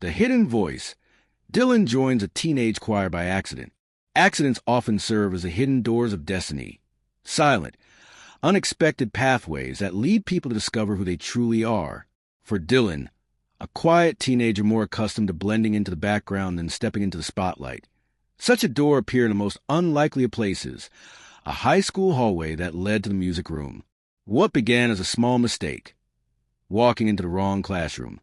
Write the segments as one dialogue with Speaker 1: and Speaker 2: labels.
Speaker 1: The hidden voice. Dylan joins a teenage choir by accident. Accidents often serve as the hidden doors of destiny. Silent, unexpected pathways that lead people to discover who they truly are. For Dylan, a quiet teenager more accustomed to blending into the background than stepping into the spotlight. Such a door appeared in the most unlikely of places, a high school hallway that led to the music room. What began as a small mistake, walking into the wrong classroom,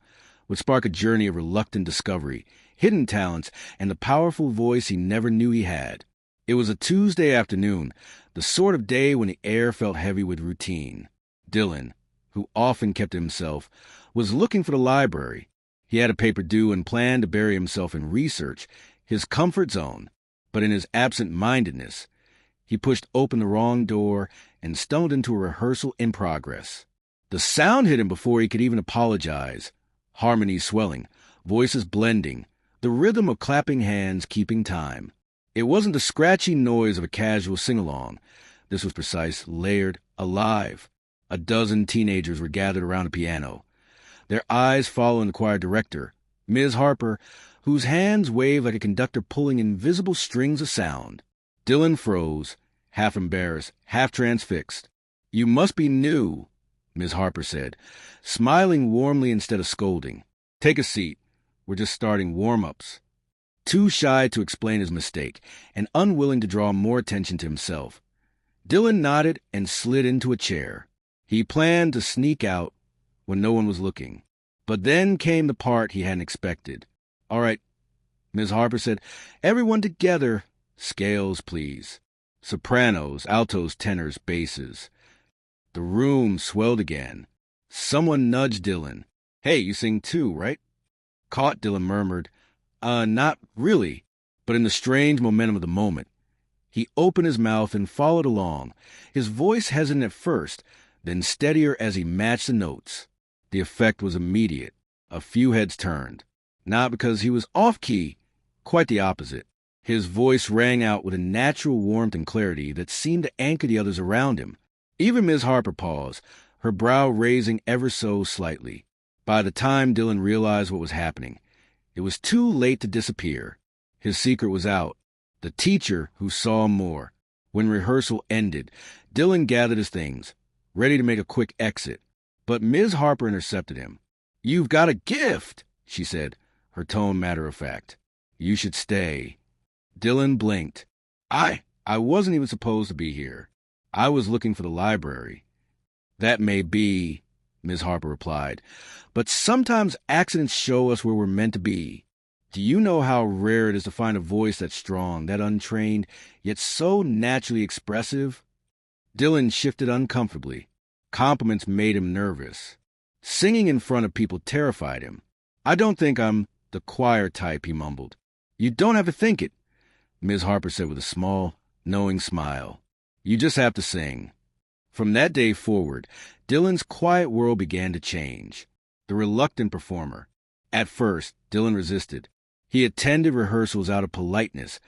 Speaker 1: would spark a journey of reluctant discovery, hidden talents, and the powerful voice he never knew he had. It was a Tuesday afternoon, the sort of day when the air felt heavy with routine. Dylan, who often kept to himself, was looking for the library. He had a paper due and planned to bury himself in research, his comfort zone. But in his absent-mindedness, he pushed open the wrong door and stumbled into a rehearsal in progress. The sound hit him before he could even apologize. Harmonies swelling, voices blending, the rhythm of clapping hands keeping time. It wasn't the scratchy noise of a casual sing-along. This was precise, layered, alive. A dozen teenagers were gathered around a piano, their eyes following the choir director, Ms. Harper, whose hands waved like a conductor pulling invisible strings of sound. Dylan froze, half embarrassed, half transfixed. "You must be new," Ms. Harper said, smiling warmly instead of scolding. "Take a seat. We're just starting warm-ups." Too shy to explain his mistake, and unwilling to draw more attention to himself, Dylan nodded and slid into a chair. He planned to sneak out when no one was looking. But then came the part he hadn't expected. "All right," Ms. Harper said. "Everyone together. Scales, please. Sopranos, altos, tenors, basses." The room swelled again. Someone nudged Dylan. "Hey, you sing too, right?" Caught, Dylan murmured, Not really," but in the strange momentum of the moment. He opened his mouth and followed along, his voice hesitant at first, then steadier as he matched the notes. The effect was immediate. A few heads turned. Not because he was off-key, quite the opposite. His voice rang out with a natural warmth and clarity that seemed to anchor the others around him. Even Ms. Harper paused, her brow raising ever so slightly. By the time Dylan realized what was happening, it was too late to disappear. His secret was out. The teacher who saw more. When rehearsal ended, Dylan gathered his things, ready to make a quick exit. But Ms. Harper intercepted him. "You've got a gift," she said, her tone matter-of-fact. "You should stay." Dylan blinked. I wasn't even supposed to be here. I was looking for the library." "That may be," Ms. Harper replied, "but sometimes accidents show us where we're meant to be. Do you know how rare it is to find a voice that strong, that untrained, yet so naturally expressive?" Dylan shifted uncomfortably. Compliments made him nervous. Singing in front of people terrified him. "I don't think I'm the choir type," he mumbled. "You don't have to think it," Ms. Harper said with a small, knowing smile. "You just have to sing." From that day forward, Dylan's quiet world began to change. The reluctant performer. At first, Dylan resisted. He attended rehearsals out of politeness,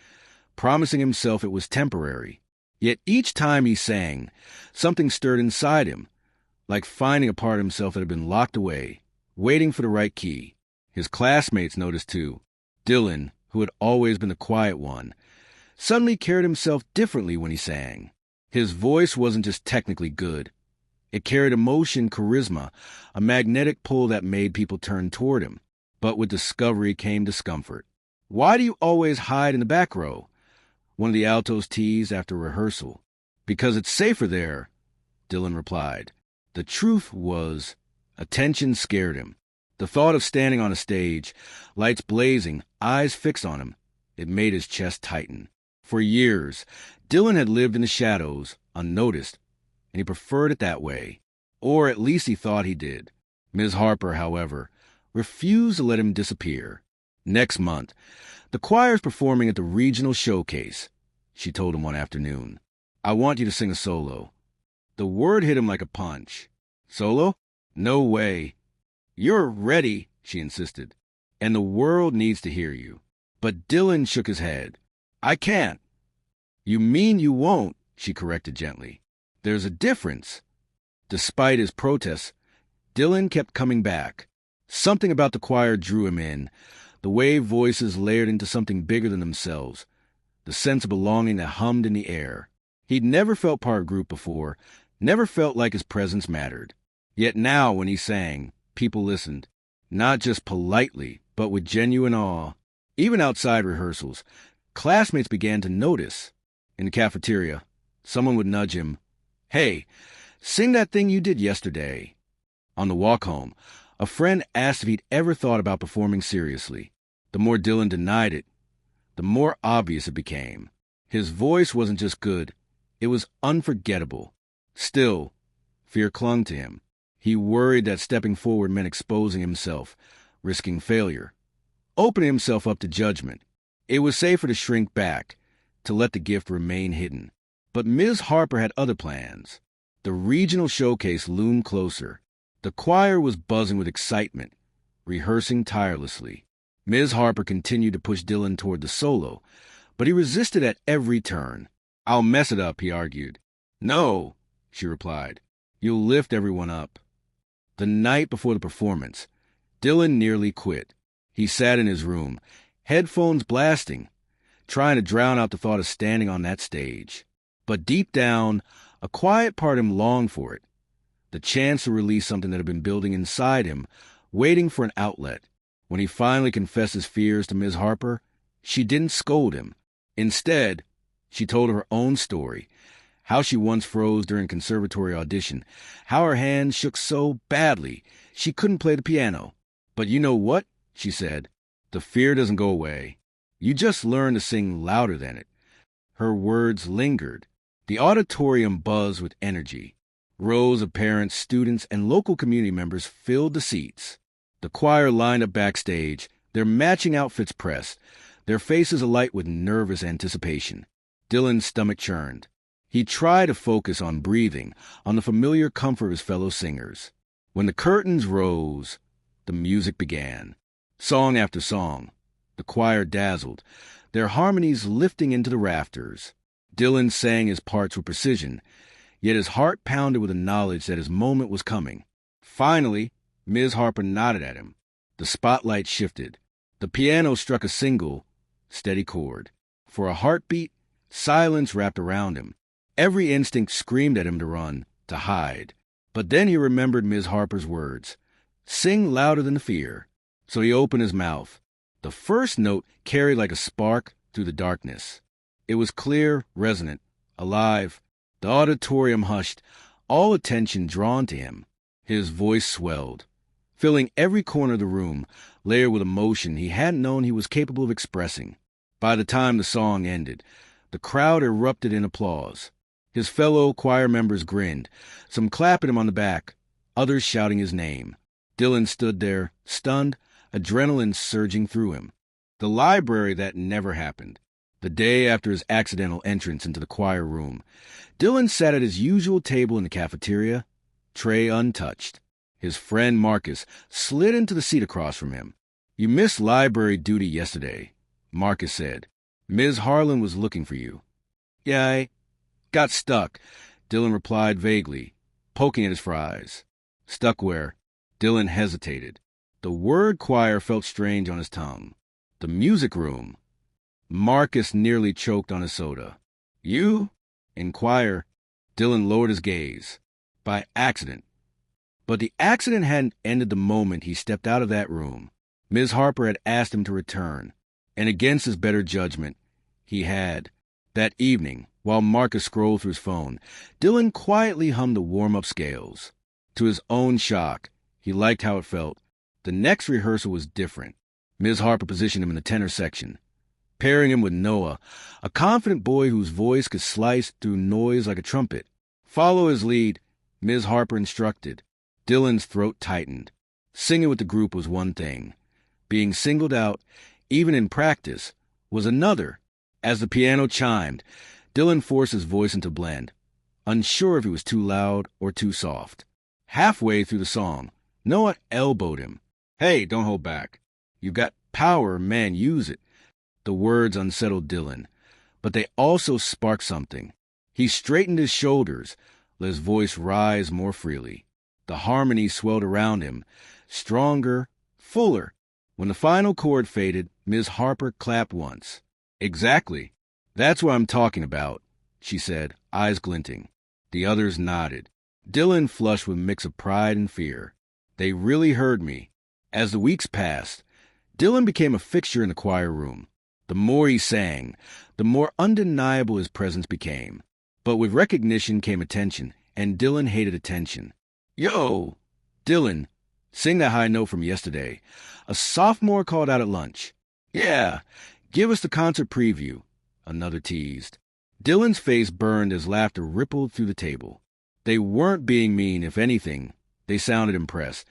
Speaker 1: promising himself it was temporary. Yet each time he sang, something stirred inside him, like finding a part of himself that had been locked away, waiting for the right key. His classmates noticed too. Dylan, who had always been the quiet one, suddenly carried himself differently when he sang. His voice wasn't just technically good. It carried emotion, charisma, a magnetic pull that made people turn toward him. But with discovery came discomfort. "Why do you always hide in the back row?" one of the altos teased after rehearsal. "Because it's safer there," Dylan replied. The truth was, attention scared him. The thought of standing on a stage, lights blazing, eyes fixed on him, it made his chest tighten. For years, Dylan had lived in the shadows, unnoticed, and he preferred it that way. Or at least he thought he did. Ms. Harper, however, refused to let him disappear. "Next month, the choir's performing at the regional showcase," she told him one afternoon. "I want you to sing a solo." The word hit him like a punch. "Solo? No way." "You're ready," she insisted, "and the world needs to hear you." But Dylan shook his head. "I can't." "You mean you won't," she corrected gently. "There's a difference." Despite his protests, Dylan kept coming back. Something about the choir drew him in, the wave voices layered into something bigger than themselves, the sense of belonging that hummed in the air. He'd never felt part of a group before, never felt like his presence mattered. Yet now, when he sang, people listened, not just politely, but with genuine awe. Even outside rehearsals, classmates began to notice. In the cafeteria, someone would nudge him, "Hey, sing that thing you did yesterday." On the walk home, a friend asked if he'd ever thought about performing seriously. The more Dylan denied it, the more obvious it became. His voice wasn't just good, it was unforgettable. Still, fear clung to him. He worried that stepping forward meant exposing himself, risking failure, opening himself up to judgment. It was safer to shrink back, to let the gift remain hidden. But Ms. Harper had other plans. The regional showcase loomed closer. The choir was buzzing with excitement, rehearsing tirelessly. Ms. Harper continued to push Dylan toward the solo, but he resisted at every turn. "I'll mess it up," he argued. "No," she replied. "You'll lift everyone up." The night before the performance, Dylan nearly quit. He sat in his room, headphones blasting, trying to drown out the thought of standing on that stage. But deep down, a quiet part of him longed for it. The chance to release something that had been building inside him, waiting for an outlet. When he finally confessed his fears to Ms. Harper, she didn't scold him. Instead, she told her own story, how she once froze during a conservatory audition, how her hands shook so badly she couldn't play the piano. "But you know what?" she said. "The fear doesn't go away. You just learn to sing louder than it." Her words lingered. The auditorium buzzed with energy. Rows of parents, students, and local community members filled the seats. The choir lined up backstage, their matching outfits pressed, their faces alight with nervous anticipation. Dylan's stomach churned. He tried to focus on breathing, on the familiar comfort of his fellow singers. When the curtains rose, the music began. Song after song, the choir dazzled, their harmonies lifting into the rafters. Dylan sang his parts with precision, yet his heart pounded with the knowledge that his moment was coming. Finally, Ms. Harper nodded at him. The spotlight shifted. The piano struck a single, steady chord. For a heartbeat, silence wrapped around him. Every instinct screamed at him to run, to hide. But then he remembered Ms. Harper's words, "Sing louder than the fear." So he opened his mouth. The first note carried like a spark through the darkness. It was clear, resonant, alive. The auditorium hushed, all attention drawn to him. His voice swelled, filling every corner of the room, layered with emotion he hadn't known he was capable of expressing. By the time the song ended, the crowd erupted in applause. His fellow choir members grinned, some clapping him on the back, others shouting his name. Dylan stood there, stunned, adrenaline surging through him. The library that never happened. The day after his accidental entrance into the choir room, Dylan sat at his usual table in the cafeteria, tray untouched. His friend Marcus slid into the seat across from him. "You missed library duty yesterday," Marcus said. "Ms. Harlan was looking for you." "Yeah, I got stuck," Dylan replied vaguely, poking at his fries. "Stuck where?" Dylan hesitated. The word choir felt strange on his tongue. "The music room." Marcus nearly choked on his soda. "You?" "In choir." Dylan lowered his gaze. "By accident." But the accident hadn't ended the moment he stepped out of that room. Ms. Harper had asked him to return, and against his better judgment, he had. That evening, while Marcus scrolled through his phone, Dylan quietly hummed the warm-up scales. To his own shock, he liked how it felt. The next rehearsal was different. Ms. Harper positioned him in the tenor section, pairing him with Noah, a confident boy whose voice could slice through noise like a trumpet. "Follow his lead," Ms. Harper instructed. Dylan's throat tightened. Singing with the group was one thing. Being singled out, even in practice, was another. As the piano chimed, Dylan forced his voice into blend, unsure if it was too loud or too soft. Halfway through the song, Noah elbowed him. "Hey, don't hold back. You've got power, man, use it." The words unsettled Dylan, but they also sparked something. He straightened his shoulders, let his voice rise more freely. The harmony swelled around him, stronger, fuller. When the final chord faded, Ms. Harper clapped once. "Exactly. That's what I'm talking about," she said, eyes glinting. The others nodded. Dylan flushed with a mix of pride and fear. They really heard me. As the weeks passed, Dylan became a fixture in the choir room. The more he sang, the more undeniable his presence became. But with recognition came attention, and Dylan hated attention. "Yo, Dylan, sing that high note from yesterday." A sophomore called out at lunch. "Yeah, give us the concert preview," another teased. Dylan's face burned as laughter rippled through the table. They weren't being mean, if anything. They sounded impressed.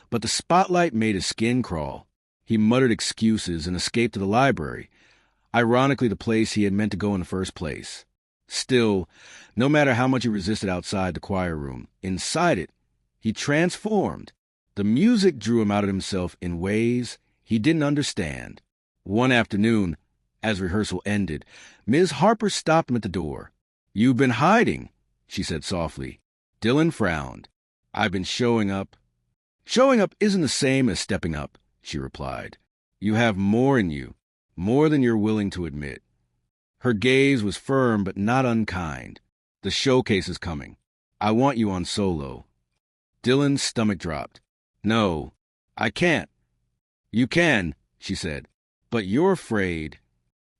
Speaker 1: But the spotlight made his skin crawl. He muttered excuses and escaped to the library, ironically the place he had meant to go in the first place. Still, no matter how much he resisted outside the choir room, inside it, he transformed. The music drew him out of himself in ways he didn't understand. One afternoon, as rehearsal ended, Ms. Harper stopped him at the door. "You've been hiding," she said softly. Dylan frowned. "I've been showing up." "Showing up isn't the same as stepping up," she replied. "You have more in you, more than you're willing to admit." Her gaze was firm but not unkind. "The showcase is coming. I want you on solo." Dylan's stomach dropped. "No, I can't." "You can," she said, "but you're afraid."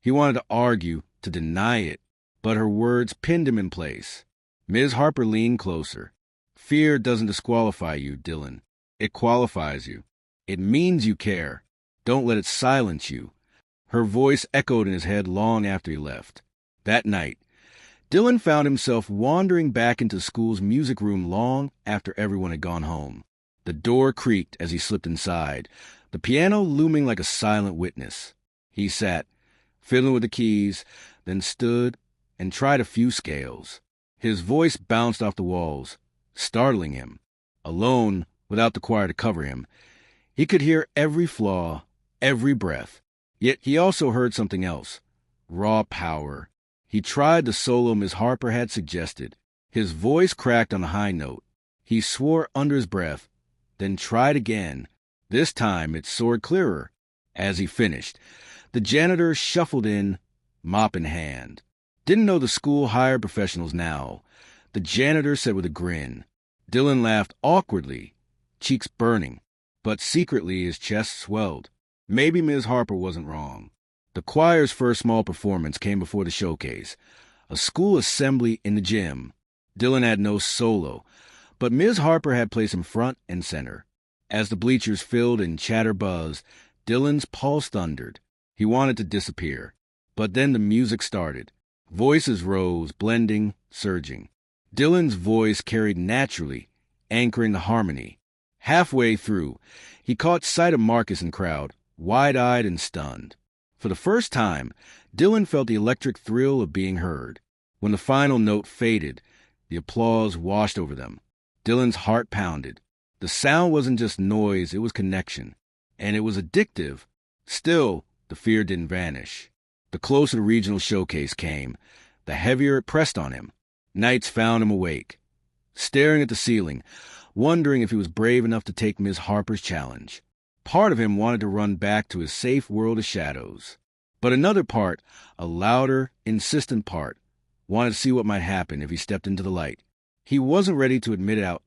Speaker 1: He wanted to argue, to deny it, but her words pinned him in place. Ms. Harper leaned closer. "Fear doesn't disqualify you, Dylan. It qualifies you. It means you care. Don't let it silence you." Her voice echoed in his head long after he left. That night, Dylan found himself wandering back into school's music room long after everyone had gone home. The door creaked as he slipped inside, the piano looming like a silent witness. He sat, fiddling with the keys, then stood and tried a few scales. His voice bounced off the walls, startling him. Alone, without the choir to cover him, he could hear every flaw, every breath. Yet he also heard something else. Raw power. He tried the solo Ms. Harper had suggested. His voice cracked on a high note. He swore under his breath, then tried again. This time it soared clearer. As he finished, the janitor shuffled in, mop in hand. Didn't know the school hired professionals now. The janitor said with a grin. Dylan laughed awkwardly, cheeks burning, but secretly his chest swelled. Maybe Ms. Harper wasn't wrong. The choir's first small performance came before the showcase, a school assembly in the gym. Dylan had no solo, but Ms. Harper had placed him front and center. As the bleachers filled and chatter buzzed, Dylan's pulse thundered. He wanted to disappear. But then the music started. Voices rose, blending, surging. Dylan's voice carried naturally, anchoring the harmony. Halfway through, he caught sight of Marcus in the crowd, wide-eyed and stunned. For the first time, Dylan felt the electric thrill of being heard. When the final note faded, the applause washed over them. Dylan's heart pounded. The sound wasn't just noise, it was connection. And it was addictive. Still, the fear didn't vanish. The closer the regional showcase came, the heavier it pressed on him. Nights found him awake, staring at the ceiling, wondering if he was brave enough to take Ms. Harper's challenge. Part of him wanted to run back to his safe world of shadows. But another part, a louder, insistent part, wanted to see what might happen if he stepped into the light. He wasn't ready to admit it out